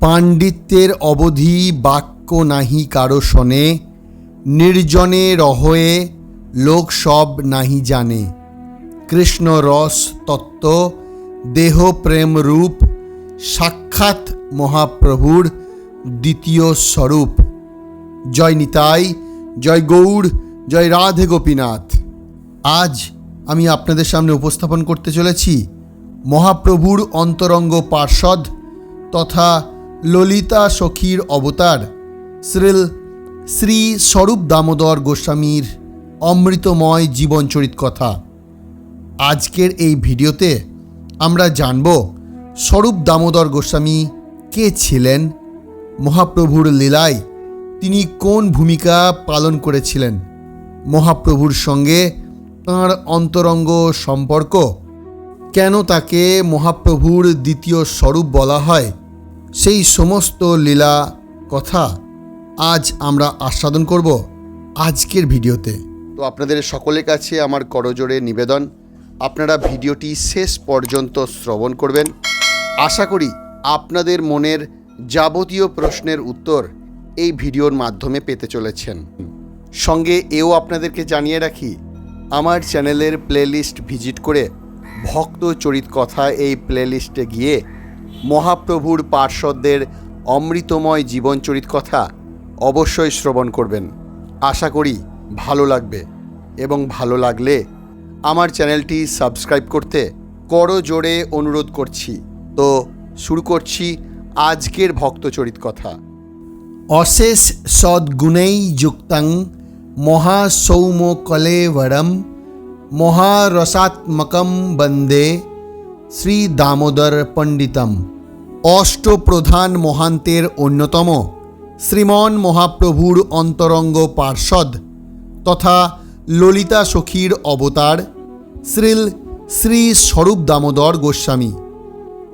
পাণ্ডিত্যের অবধি বাক্য নাহি কারো শোনে, নির্জনে রহয়ে লোক সব নাহি জানে। কৃষ্ণ রস তত্ত্ব দেহ প্রেম রূপ, সাক্ষাৎ মহাপ্রভুর দ্বিতীয় স্বরূপ। জয় নিতাই, জয় গৌড়, জয় রাধে গোপীনাথ। আজ আমি আপনাদের সামনে উপস্থাপন করতে চলেছি মহাপ্রভুর অন্তরঙ্গ পার্ষদ তথা ললিতা সখীর অবতার শ্রী স্বরূপ দামোদর গোস্বামীর অমৃতময় জীবনচরিত কথা। আজকের এই ভিডিওতে আমরা জানব স্বরূপ দামোদর গোস্বামী কে ছিলেন, মহাপ্রভুর লীলায় তিনি কোন ভূমিকা পালন করেছিলেন, মহাপ্রভুর সঙ্গে তাঁর অন্তরঙ্গ সম্পর্ক, কেন তাকে মহাপ্রভুর দ্বিতীয় স্বরূপ বলা হয়, সেই সমস্ত লীলা কথা আজ আমরা আস্বাদন করব আজকের ভিডিওতে। তো আপনাদের সকলের কাছে আমার করজোড়ে নিবেদন, আপনারা ভিডিওটি শেষ পর্যন্ত শ্রবণ করবেন। আশা করি আপনাদের মনের যাবতীয় প্রশ্নের উত্তর এই ভিডিওর মাধ্যমে পেতে চলেছেন। সঙ্গে এও আপনাদেরকে জানিয়ে রাখি, আমার চ্যানেলের প্লেলিস্ট ভিজিট করে ভক্ত চরিত কথা এই প্লেলিস্টে গিয়ে মহাপ্রভুর পার্ষদদের অমৃতময় জীবনচরিত কথা অবশ্যই শ্রবণ করবেন। আশা করি ভালো লাগবে এবং ভালো লাগলে আমার চ্যানেলটি সাবস্ক্রাইব করতে করজোড়ে অনুরোধ করছি। তো শুরু করছি আজকের ভক্তচরিত কথা। অশেষ সদ্গুণেই যুক্তং মহাসৌম কলেবরম মহারসাত্মকম বন্দে শ্রী দামোদর পণ্ডিতম। অষ্টপ্রধান মহান্তের অন্যতম শ্রীমন মহাপ্রভুর অন্তরঙ্গ পার্ষদ তথা ললিতা সখীর অবতার শ্রী স্বরূপ দামোদর গোস্বামী।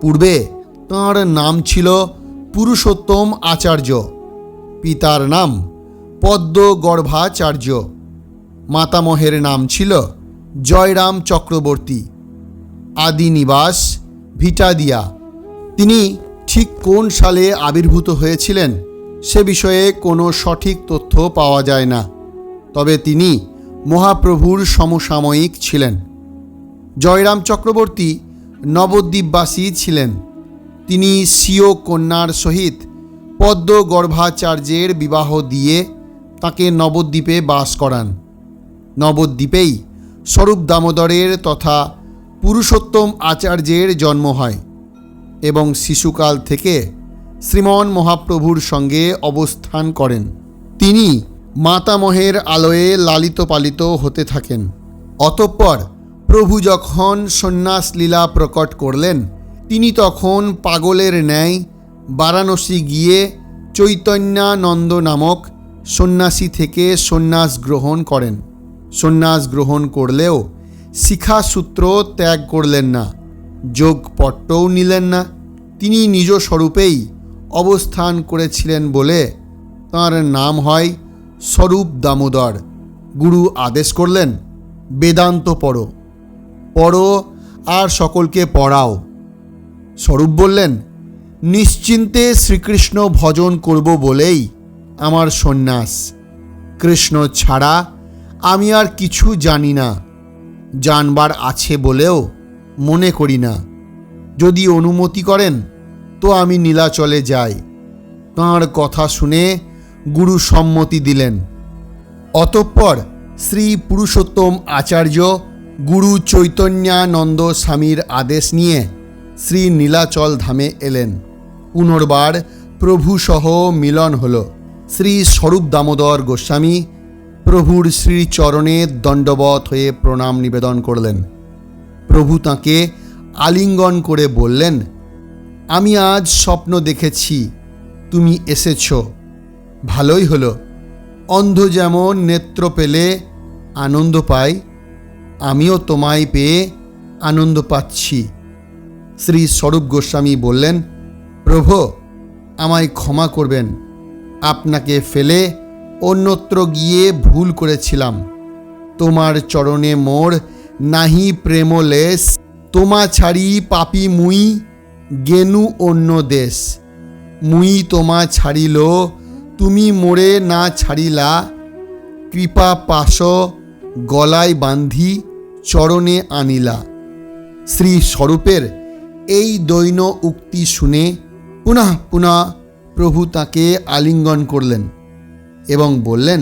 পূর্বে তাঁর নাম ছিল পুরুষোত্তম আচার্য, পিতার নাম পদ্মগর্ভাচার্য, মাতামহের নাম ছিল জয়রাম চক্রবর্তী, আদি নিবাস ভিটাদিয়া। তিনি ঠিক কোন সালে আবির্ভূত হয়েছিলেন সে বিষয়ে কোনো সঠিক তথ্য পাওয়া যায় না, তবে তিনি মহাপ্রভুর সমসাময়িক ছিলেন। জয়রাম চক্রবর্তী নবদ্বীপবাসী ছিলেন। তিনি স্বীয় কন্যার সহিত পদ্মগর্ভাচার্যের বিবাহ দিয়ে তাকে নবদ্বীপে বাস করান। নবদ্বীপেই স্বরূপ দামোদরের তথা পুরুষোত্তম আচার্যের জন্ম হয় এবং শিশুকাল থেকে শ্রীমন মহাপ্রভুর সঙ্গে অবস্থান করেন। তিনি মাতামহের আলোয়ে লালিত পালিত হতে থাকেন। অতঃপর প্রভু যখন সন্ন্যাস লীলা প্রকট করলেন, তিনি তখন পাগলের ন্যায় বারাণসী গিয়ে চৈতন্যানন্দ নামক সন্ন্যাসী থেকে সন্ন্যাস গ্রহণ করেন। সন্ন্যাস গ্রহণ করলেও শিখাসূত্র ত্যাগ করলেন না, যোগপট্টও নিলেন না। তিনি নিজ স্বরূপেই অবস্থান করেছিলেন বলে তাঁর নাম হয় স্বরূপ দামোদর। গুরু আদেশ করলেন, বেদান্ত পড়ো, পড়ো আর সকলকে পড়াও। স্বরূপ বললেন, নিশ্চিন্তে শ্রীকৃষ্ণ ভজন করব বলেই আমার সন্ন্যাস। কৃষ্ণ ছাড়া আমি আর কিছু জানি না, জানবার আছে বলেও মনে করি না। যদি অনুমতি করেন তো আমি নীলাচলে যাই। তাঁর কথা শুনে গুরু সম্মতি দিলেন। অতঃপর শ্রী পুরুষোত্তম আচার্য গুরু চৈতন্যানন্দ স্বামীর আদেশ নিয়ে শ্রী নীলাচল ধামে এলেন। পুনর্বার প্রভুসহ মিলন হল। শ্রী স্বরূপ দামোদর গোস্বামী প্রভুর শ্রীচরণে দণ্ডবৎ হয়ে প্রণাম নিবেদন করলেন। প্রভু তাঁকে আলিঙ্গন করে বললেন, আমি আজ স্বপ্ন দেখেছি, তুমি এসেছ, ভালোই হলো। অন্ধ যেমন নেত্র পেলে আনন্দ পায়, আমিও তোমায় পেয়ে আনন্দ পাচ্ছি। শ্রী স্বরূপ গোস্বামী বললেন, প্রভু আমায় ক্ষমা করবেন, আপনাকে ফেলে অন্যত্র গিয়ে ভুল করেছিলাম। তোমার চরণে মোর নাহি প্রেমলেশ, তোমা ছাড়ি পাপি মুই গেনু অন্য দেশ। মুই তোমা ছাড়িল, তুমি মোরে না ছাড়িলা, কৃপা পাশ গলায় বান্ধি চরণে আনিলা। শ্রী স্বরূপের এই দৈন উক্তি শুনে পুনঃ পুনঃ প্রভু তাকে আলিঙ্গন করলেন এবং বললেন,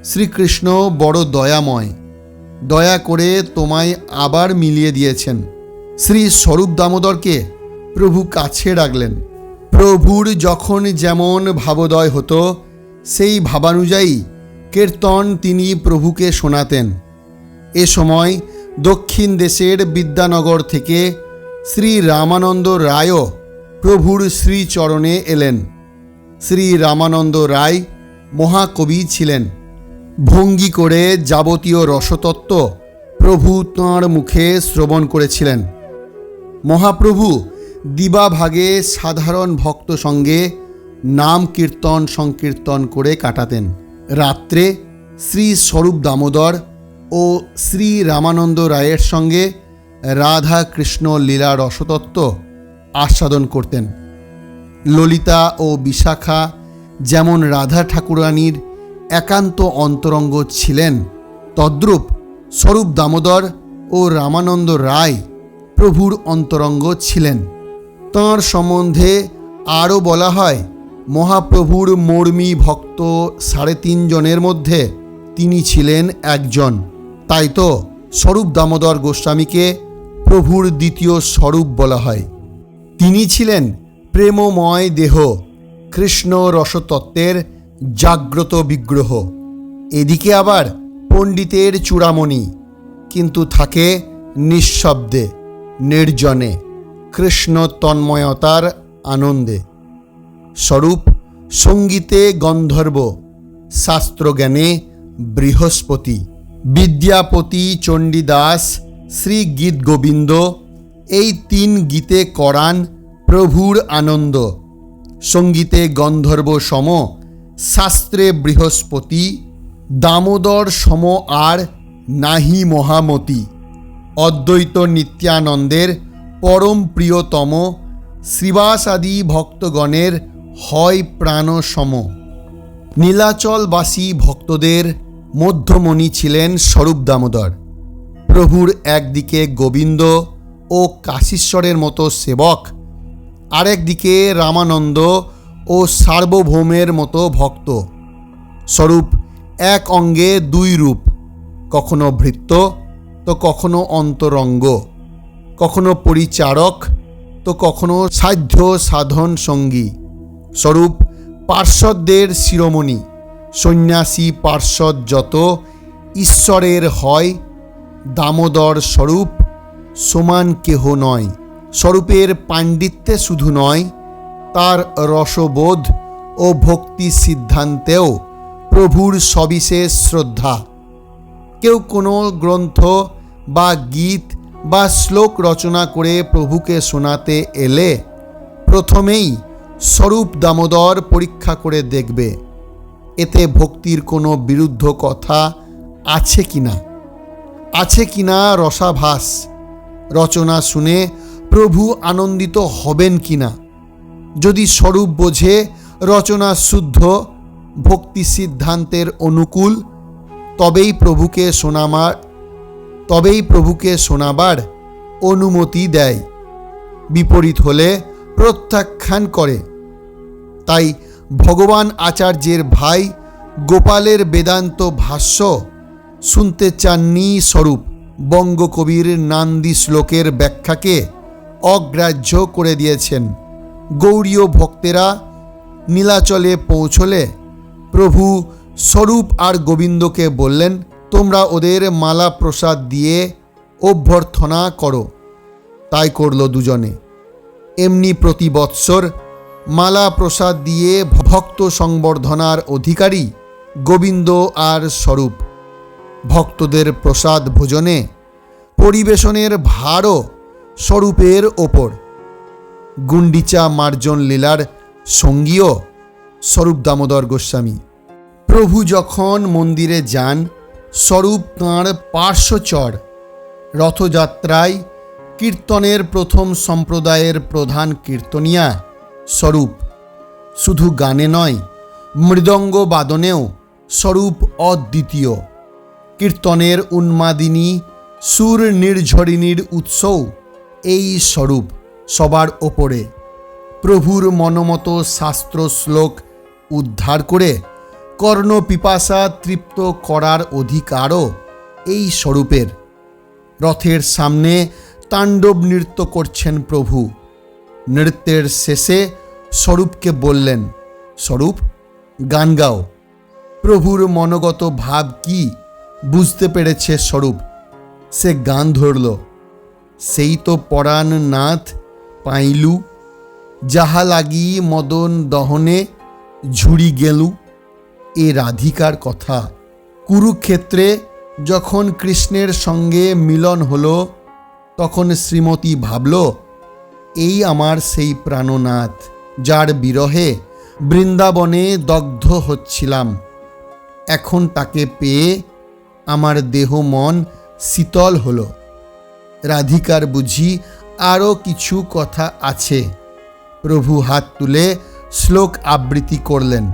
শ্রীকৃষ্ণ বড় দয়াময়, দয়া করে তোমায় আবার মিলিয়ে দিয়েছেন। শ্রী স্বরূপ দামোদরকে প্রভু কাছে ডাকলেন। প্রভুর যখন যেমন ভাবোদয় হতো সেই ভাবানুযায়ী কীর্তন তিনি প্রভুকে শোনাতেন। এ সময় দক্ষিণ দেশের বিদ্যানগর থেকে শ্রী রামানন্দ রায়ও প্রভুর শ্রীচরণে এলেন। শ্রী রামানন্দ রায় মহাকবি ছিলেন। ভঙ্গি করে যাবতীয় রসতত্ত্ব প্রভু তাঁর মুখে শ্রবণ করেছিলেন। মহাপ্রভু দিবাভাগে সাধারণ ভক্ত সঙ্গে নাম কীর্তন সংকীর্তন করে কাটাতেন। রাত্রে শ্রী স্বরূপ দামোদর ও শ্রী রামানন্দ রায়ের সঙ্গে রাধা কৃষ্ণ লীলা রসতত্ত্ব আস্বাদন করতেন। ললিতা ও বিশাখা যেমন রাধা ঠাকুরানীর একান্ত অন্তরঙ্গ ছিলেন, তদ্রূপ স্বরূপ দামোদর ও রামানন্দ রায় প্রভুর অন্তরঙ্গ ছিলেন। তাঁর সম্বন্ধে আরও বলা হয়, মহাপ্রভুর মর্মী ভক্ত 3.5 জনের মধ্যে তিনি ছিলেন একজন। তাই তো স্বরূপ দামোদর গোস্বামীকে প্রভুর দ্বিতীয় স্বরূপ বলা হয়। তিনি ছিলেন প্রেমময় দেহ, কৃষ্ণ রসতত্ত্বের জাগ্রত বিগ্রহ। এদিকে আবার পণ্ডিতের চূড়ামণি, কিন্তু থাকে নিঃশব্দে, নির্জনে, কৃষ্ণ তন্ময়তার আনন্দে। স্বরূপ সঙ্গীতে গন্ধর্ব, শাস্ত্রজ্ঞানে বৃহস্পতি। বিদ্যাপতি, চণ্ডীদাস, শ্রী গীত গোবিন্দ এই 3 গীতে করান প্রভুর আনন্দ। সঙ্গীতে গন্ধর্ব সম, শাস্ত্রে বৃহস্পতি, দামোদর সম আর নাহি মহামতি। অদ্বৈত নিত্যানন্দের পরম প্রিয়তম, শ্রীবাসাদি ভক্তগণের হয় প্রাণ সম। নীলাচলবাসী ভক্তদের মধ্যমণি ছিলেন স্বরূপ দামোদর। প্রভুর একদিকে গোবিন্দ ও কাশীশ্বরের মতো সেবক, আরেকদিকে রামানন্দ ও সার্বভৌমের মতো ভক্ত। স্বরূপ এক অঙ্গে 2 রূপ, কখনো ভৃত্য তো কখনো অন্তরঙ্গ, কখনো পরিচারক তো কখনো সাধ্য সাধন সঙ্গী। স্বরূপ পার্শ্বদের শিরোমণি, সন্ন্যাসী পার্শ্বদ যত ঈশ্বরের হয়, দামোদর স্বরূপ সমান কেহ নয়। স্বরূপের পাণ্ডিত্যে শুধু নয়, তার রসবোধ ও ভক্তি সিদ্ধান্তেও প্রভুর সবিশেষ শ্রদ্ধা। কেউ কোনো গ্রন্থ বা গীত বা শ্লোক রচনা করে প্রভুকে শোনাতে এলে প্রথমেই স্বরূপ দামোদর পরীক্ষা করে দেখবে এতে ভক্তির কোনো বিরুদ্ধ কথা আছে কিনা, আছে কিনা রসাভাস। রচনা শুনে প্রভু আনন্দিত হবেন কিনা। যদি স্বরূপ বোঝে রচনা শুদ্ধ, ভক্তি সিদ্ধান্তের অনুকূল, তবেই প্রভুকে শোনাবার অনুমতি দেয়। বিপরীত হলে প্রত্যাখ্যান করে। তাই ভগবান আচার্যের ভাই গোপালের বেদান্ত ভাষ্য শুনতে চাননি স্বরূপ। বঙ্গকবির নান্দি শ্লোকের ব্যাখ্যাকে অগ্রাহ্য করে দিয়েছেন। গৌড়ীয় ভক্তেরা নীলাচলে পৌঁছলে প্রভু স্বরূপ আর গোবিন্দকে বললেন, তোমরা ওদের মালা প্রসাদ দিয়ে অভ্যর্থনা করো। তাই করল দুজনে। এমনি প্রতি বৎসর মালা প্রসাদ দিয়ে ভক্ত সংবর্ধনার অধিকারী গোবিন্দ আর স্বরূপ। ভক্তদের প্রসাদ ভোজনে পরিবেশনের ভারও স্বরূপের ওপর। গুন্ডিচা মার্জন লীলার সঙ্গীও স্বরূপ দামোদর গোস্বামী। প্রভু যখন মন্দিরে যান, স্বরূপ তাঁর পার্শ্বচর। রথযাত্রায় কীর্তনের প্রথম সম্প্রদায়ের প্রধান কীর্তনিয়া স্বরূপ। শুধু গানে নয়, মৃদঙ্গ বাদনেও স্বরূপ অদ্বিতীয়। কীর্তনের উন্মাদিনী, সুর নির্ঝরিণীর উৎসও এই স্বরূপ সবার ওপরে। প্রভুর মনমতো শাস্ত্র শ্লোক উদ্ধার করে কর্ণ পিপাসা তৃপ্ত করার অধিকারও এই স্বরূপের। রথের সামনে তাণ্ডব নৃত্য করছেন প্রভু। নৃত্যের শেষে স্বরূপকে বললেন, স্বরূপ, গান গাও। প্রভুর মনোগত ভাব কি বুঝতে পেরেছে স্বরূপ। সে গান ধরল, সেই তো পরাণ নাথ পাইলু, যাহা লাগি মদন দহনে ঝুড়ি গেলু। এ রাধিকার কথা। কুরুক্ষেত্রে যখন কৃষ্ণের সঙ্গে মিলন হলো, তখন শ্রীমতী ভাবল, এই আমার সেই প্রাণনাথ, যার বিরহে বৃন্দাবনে দগ্ধ হচ্ছিলাম। এখন তাকে পেয়ে আমার দেহ মন শীতল হলো। রাধিকার বুঝি আরও কিছু কথা আছে। প্রভু হাত তুলে শ্লোক আবৃত্তি করলেন,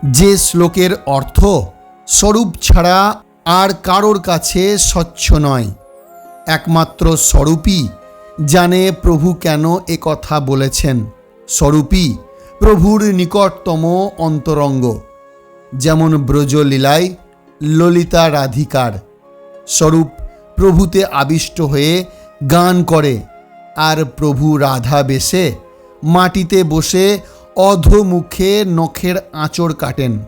যে শ্লোকের অর্থ স্বরূপ ছাড়া আর কারোর কাছে স্বচ্ছ নয়। একমাত্র স্বরূপই জানে প্রভু কেন এ কথা বলেছেন। স্বরূপই প্রভুর নিকটতম অন্তরঙ্গ। যেমন ব্রজলীলায় ললিতা রাধিকার, স্বরূপ প্রভুতে আবিষ্ট হয়ে গান করে, আর প্রভু রাধা বেশে মাটিতে বসে অধোমুখে নখের আঁচড় কাটেন,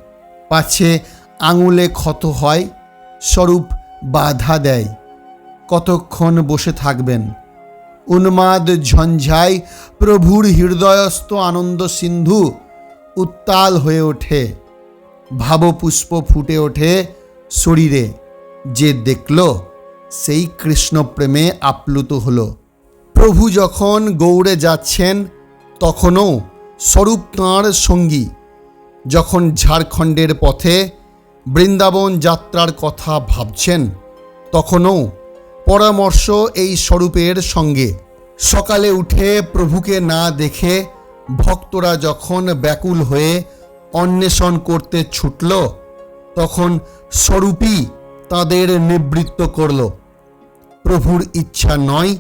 পাছে আঙুলে ক্ষত হয়। স্বরূপ বাধা দেয়, কতক্ষণ বসে থাকবেন। উন্মাদ ঝঞ্ঝায় প্রভুর হৃদয়স্থ আনন্দ সিন্ধু উত্তাল হয়ে ওঠে। ভাবপুষ্প ফুটে ওঠে শরীরে। যে দেখল সেই কৃষ্ণ প্রেমে আপ্লুত হল। প্রভু যখন গৌড়ে যাচ্ছেন, তখনও স্বরূপ তাঁর সঙ্গী। যখন ঝাড়খণ্ডের পথে বৃন্দাবন যাত্রার কথা ভাবছেন, তখনও পরামর্শ এই স্বরূপের সঙ্গে। সকালে উঠে প্রভুকে না দেখে ভক্তরা যখন ব্যাকুল হয়ে অন্বেষণ করতে ছুটল, তখন স্বরূপই তাদের নিবৃত্ত করল। প্রভুর ইচ্ছা নয়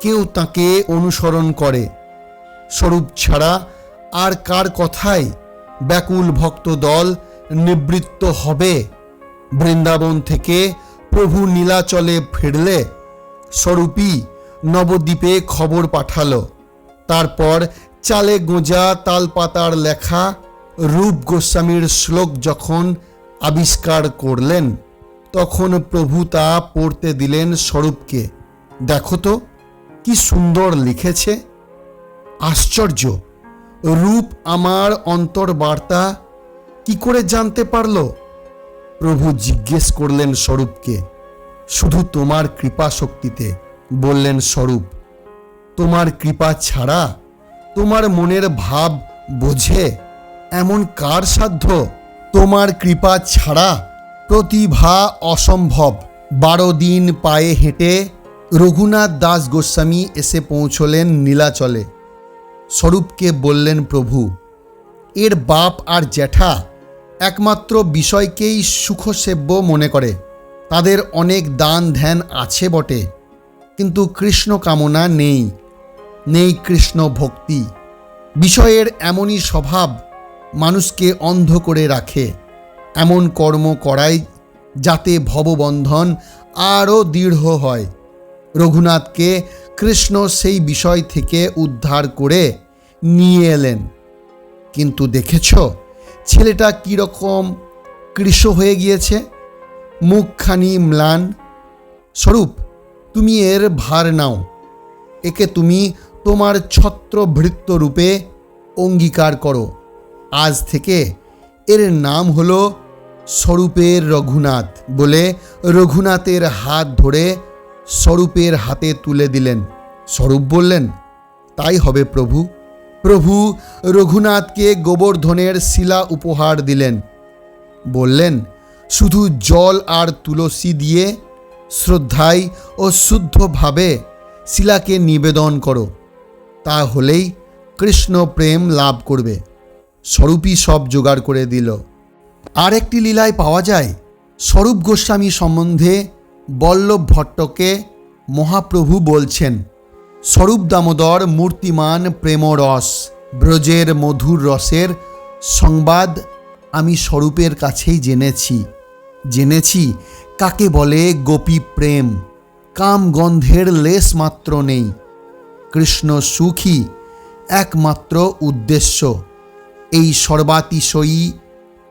কেউ তাকে অনুসরণ করে। স্বরূপ ছাড়া আর কার কথায় ব্যাকুল ভক্ত দল নিবৃত্ত হবে? বৃন্দাবন থেকে প্রভু নীলাচলে ফিরলে স্বরূপই নবদ্বীপে খবর পাঠালো। তারপর চালে গোঁজা তালপাতার লেখা রূপ গোস্বামীর শ্লোক যখন আবিষ্কার করলেন, তখন প্রভু তা পড়তে দিলেন স্বরূপকে। দেখো তো কি সুন্দর লিখেছে। আশ্চর্য! রূপ আমার অন্তর্বার্তা কি করে জানতে পারল? প্রভু জিজ্ঞেস করলেন স্বরূপকে। শুধু তোমার কৃপা শক্তিতে, বললেন স্বরূপ। তোমার কৃপা ছাড়া তোমার মনের ভাব বোঝে এমন কার সাধ্য? তোমার কৃপা ছাড়া প্রতিভা অসম্ভব। 12 দিন পায়ে হেঁটে রঘুনাথ দাস গোস্বামী এসে পৌঁছলেন নীলাচলে। স্বরূপকে বললেন প্রভু, এর বাপ আর জ্যাঠা একমাত্র বিষয়কেই সুখসেব্য মনে করে। তাদের অনেক দান ধ্যান আছে বটে, কিন্তু কৃষ্ণ কামনা নেই, নেই কৃষ্ণ ভক্তি। বিষয়ের এমনই স্বভাব মানুষকে অন্ধ করে রাখে। এমন কর্ম করাই যাতে ভববন্ধন আরও দৃঢ় হয়। রঘুনাথকে কৃষ্ণ সেই বিষয় থেকে উদ্ধার করে নিয়ে এলেন। কিন্তু দেখেছ ছেলেটা কীরকম কৃশ হয়ে গিয়েছে, মুখখানি ম্লান। স্বরূপ, তুমি এর ভার নাও। একে তুমি তোমার ছত্রভৃত্য রূপে অঙ্গীকার করো। আজ থেকে এর নাম হলো স্বরূপের রঘুনাথ। বলে রঘুনাথের হাত ধরে স্বরূপের হাতে তুলে দিলেন। স্বরূপ বললেন, তাই হবে প্রভু। প্রভু রঘুনাথকে গোবর্ধনের শিলা উপহার দিলেন। বললেন, শুধু জল আর তুলসী দিয়ে শ্রদ্ধায় ও শুদ্ধভাবে শিলাকে নিবেদন করো, তাহলেই কৃষ্ণ প্রেম লাভ করবে। স্বরূপই সব জোগাড় করে দিল। আর একটি লীলায় পাওয়া যায় স্বরূপ গোস্বামী সম্বন্ধে বল্লভ ভট্টকে মহাপ্রভু বলছেন, স্বরূপ দামোদর মূর্তিমান প্রেমরস, ব্রজের মধুর রসের সংবাদ আমি স্বরূপের কাছেই জেনেছি কাকে বলে গোপী প্রেম, কাম গন্ধের লেশ মাত্র নেই, কৃষ্ণ সুখী একমাত্র উদ্দেশ্য, এই সর্বাতিশয়ী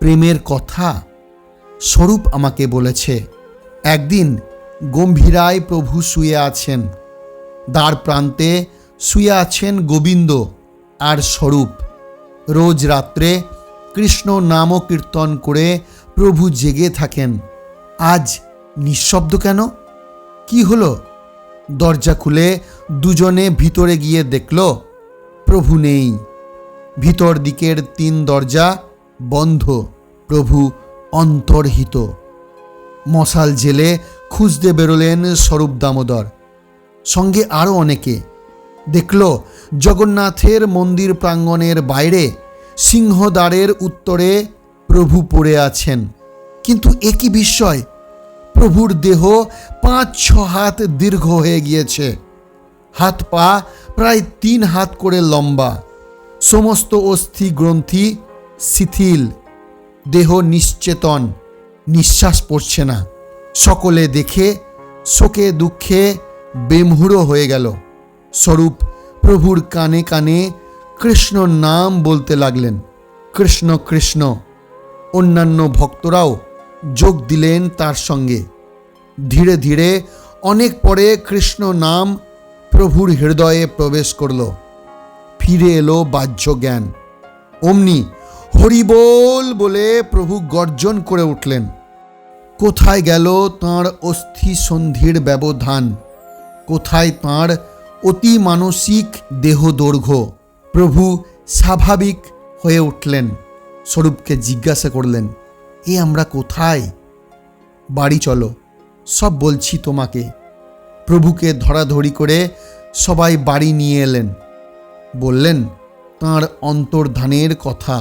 প্রেমের কথা স্বরূপ আমাকে বলেছে। একদিন গম্ভীরায় প্রভু শুয়ে আছেন, দ্বার প্রান্তে শুয়ে আছেন গোবিন্দ আর স্বরূপ। রোজ রাত্রে কৃষ্ণ নাম কীর্তন করে প্রভু জেগে থাকেন। আজ নিঃশব্দ কেন? কি হলো? দরজা খুলে দুজনে ভিতরে গিয়ে দেখল প্রভু নেই। ভিতর দিকের 3 দরজা বন্ধ, প্রভু অন্তর্হিত। মশাল জেলে খুঁজতে বেরোলেন স্বরূপ দামোদর, সঙ্গে আরও অনেকে। দেখল জগন্নাথের মন্দির প্রাঙ্গণের বাইরে সিংহদ্বারের উত্তরে প্রভু পড়ে আছেন। কিন্তু একই বিস্ময়, প্রভুর দেহ 5-6 হাত দীর্ঘ হয়ে গিয়েছে, হাত পা প্রায় 3 হাত করে লম্বা, সমস্ত অস্থি গ্রন্থি শিথিল, দেহ নিশ্চেতন, নিঃশ্বাস পড়ছে না। সকলে দেখে শোকে দুঃখে বেমহুড়ো হয়ে গেল। স্বরূপ প্রভুর কানে কানে কৃষ্ণ নাম বলতে লাগলেন, কৃষ্ণ কৃষ্ণ। অন্যান্য ভক্তরাও যোগ দিলেন তার সঙ্গে। ধীরে ধীরে অনেক পরে কৃষ্ণ নাম প্রভুর হৃদয়ে প্রবেশ করল। ফিরে এলো বাহ্য জ্ঞান। অমনি হরিবোল বলে প্রভু গর্জন করে উঠলেন। কোথায় গেল তাঁর অস্থি সন্ধির ব্যবধান? কোথায় তাঁর অতি মানসিক দেহ দৈর্ঘ্য? প্রভু স্বাভাবিক হয়ে উঠলেন, স্বরূপকে জিজ্ঞাসা করলেন, এ আমরা কোথায়? বাড়ি চলো, সব বলছি তোমাকে। প্রভুকে ধরাধরি করে সবাই বাড়ি নিয়ে এলেন। বললেন তাঁর অন্তর্ধানের কথা,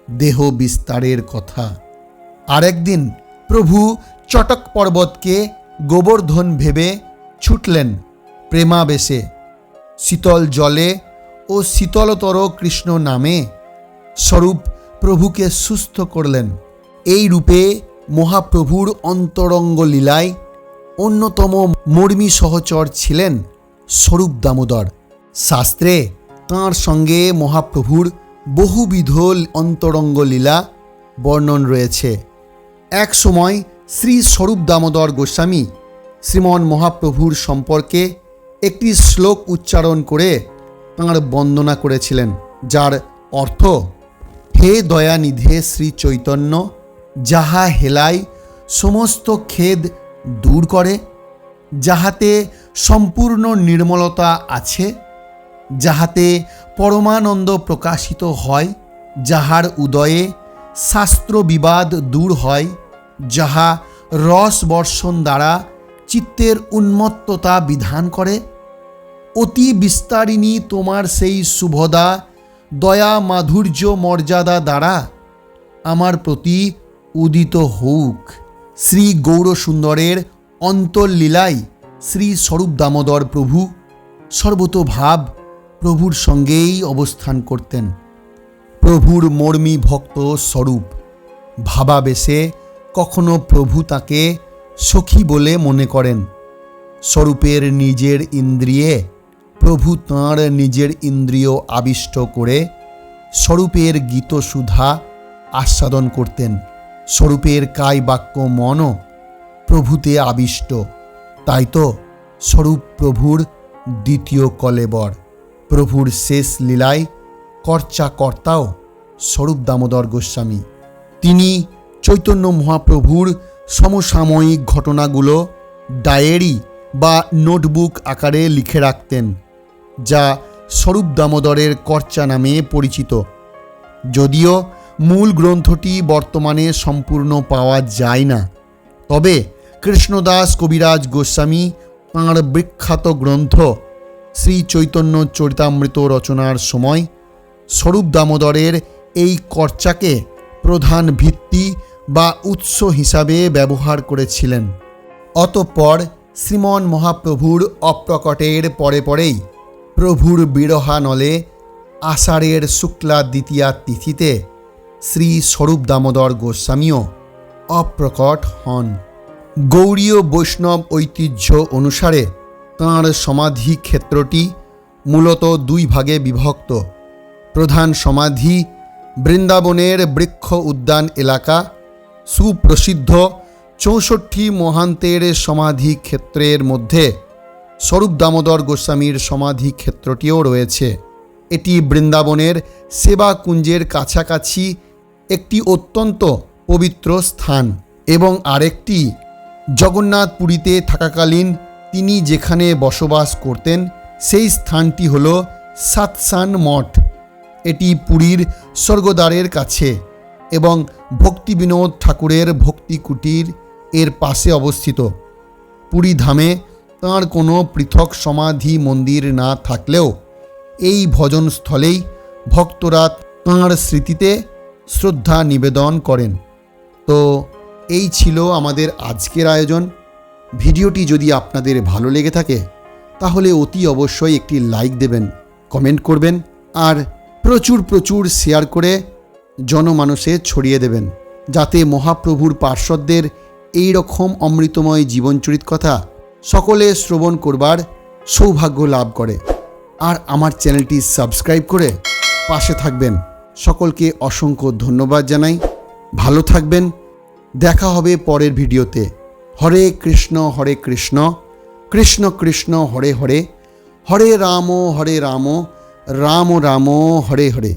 দেহ বিস্তারের কথা। আর একদিন প্রভু চটক পর্বতকে গোবর্ধন ভেবে ছুটলেন প্রেমাবেশে। শীতল জলে ও শীতলতর কৃষ্ণ নামে স্বরূপ প্রভুকে সুস্থ করলেন। এই রূপে মহাপ্রভুর অন্তরঙ্গ লীলায় অন্যতম মর্মী সহচর ছিলেন স্বরূপ দামোদর। শাস্ত্রে তাঁর সঙ্গে মহাপ্রভুর বহুবিধ অন্তরঙ্গ লীলা বর্ণন রয়েছে। এক সময় শ্রী স্বরূপ দামোদর গোস্বামী শ্রীমন মহাপ্রভুর সম্পর্কে একটি শ্লোক উচ্চারণ করে তাঁর বন্দনা করেছিলেন, যার অর্থ, হে দয়ানিধে শ্রী চৈতন্য, যাহা হেলাই সমস্ত খেদ দূর করে, যাহাতে সম্পূর্ণ নির্মলতা আছে, যাহাতে পরমানন্দ প্রকাশিত হয়, যাহার উদয়ে শাস্ত্র বিবাদ দূর হয়, যাহা রস বর্ষণ দ্বারা চিত্তের উন্মত্ততা বিধান করে, অতি বিস্তারিণী তোমার সেই শুভদা দয়া মাধুর্য মর্যাদা দ্বারা আমার প্রতি উদিত হউক। শ্রী গৌরসুন্দরের অন্তর্লীলায় শ্রী স্বরূপ দামোদর প্রভু সর্বতোভাব প্রভুর সঙ্গেই অবস্থান করতেন। প্রভুর মর্মী ভক্ত স্বরূপ ভাবাবেশে কখনো প্রভু তাকে সখী বলে মনে করেন। স্বরূপের নিজের ইন্দ্রিয়ে প্রভু তাঁর নিজের ইন্দ্রিয় আবিষ্ট করে স্বরূপের গীতসুধা আস্বাদন করতেন। স্বরূপের কায় বাক্য মনও প্রভুতে আবিষ্ট। তাই তো স্বরূপ প্রভুর দ্বিতীয় কলেবর। প্রভুর শেষ লীলায় কর্তাও স্বরূপ দামোদর গোস্বামী। তিনি চৈতন্য মহাপ্রভুর সমসাময়িক ঘটনাগুলো ডায়েরি বা নোটবুক আকারে লিখে রাখতেন, যা স্বরূপ দামোদরের কর্চা নামে পরিচিত। যদিও মূল গ্রন্থটি বর্তমানে সম্পূর্ণ পাওয়া যায় না, তবে কৃষ্ণদাস কবিরাজ গোস্বামী তাঁর বিখ্যাত গ্রন্থ শ্রী চৈতন্য চরিতামৃত রচনার সময় স্বরূপ দামোদরের এই কর্চাকে প্রধান ভিত্তি বা উৎস হিসাবে ব্যবহার করেছিলেন। অতঃপর শ্রীমন মহাপ্রভুর অপ্রকটের পরেই প্রভুর বিরহানলে আষাঢ়ের শুক্লা দ্বিতীয়া তিথিতে শ্রী স্বরূপ দামোদর গোস্বামীও অপ্রকট হন। গৌড়ীয় বৈষ্ণব ঐতিহ্য অনুসারে তাঁর সমাধি ক্ষেত্রটি মূলত দুই ভাগে বিভক্ত। প্রধান সমাধি বৃন্দাবনের বৃক্ষ উদ্যান এলাকা, সুপ্রসিদ্ধ 64 মহান্তের সমাধি ক্ষেত্রের মধ্যে স্বরূপ দামোদর গোস্বামীর সমাধি ক্ষেত্রটিও রয়েছে। এটি বৃন্দাবনের সেবাকুঞ্জের কাছাকাছি একটি অত্যন্ত পবিত্র স্থান এবং আরেকটি জগন্নাথপুরীতে থাকাকালীন তিনি যেখানে বসবাস করতেন সেই স্থানটি হল সাতসান মঠ। এটি পুরীর স্বর্গদ্বারের কাছে এবং ভক্তি বিনোদ ঠাকুরের ভক্তি কুটির এর পাশে অবস্থিত। পুরী ধামে তাঁর কোনো পৃথক সমাধি মন্দির না থাকলেও এই ভজনস্থলেই ভক্তরা তাঁর স্মৃতিতে শ্রদ্ধা নিবেদন করেন। তো এই ছিল আমাদের আজকের আয়োজন। ভিডিওটি যদি আপনাদের ভালো লেগে থাকে তাহলে অতি অবশ্যই একটি লাইক দেবেন, কমেন্ট করবেন আর প্রচুর শেয়ার করে জনমানসে ছড়িয়ে দেবেন, যাতে মহাপ্রভুর পার্শ্বদের এই রকম অমৃতময় জীবনচরিত কথা সকলে শ্রবণ করবার সৌভাগ্য লাভ করে। আর আমার চ্যানেলটি সাবস্ক্রাইব করে পাশে থাকবেন। সকলকে অসংখ্য ধন্যবাদ জানাই। ভালো থাকবেন। দেখা হবে পরের ভিডিওতে। হরে কৃষ্ণ কৃষ্ণ কৃষ্ণ হরে হরে, হরে রাম রাম রাম হরে হরে।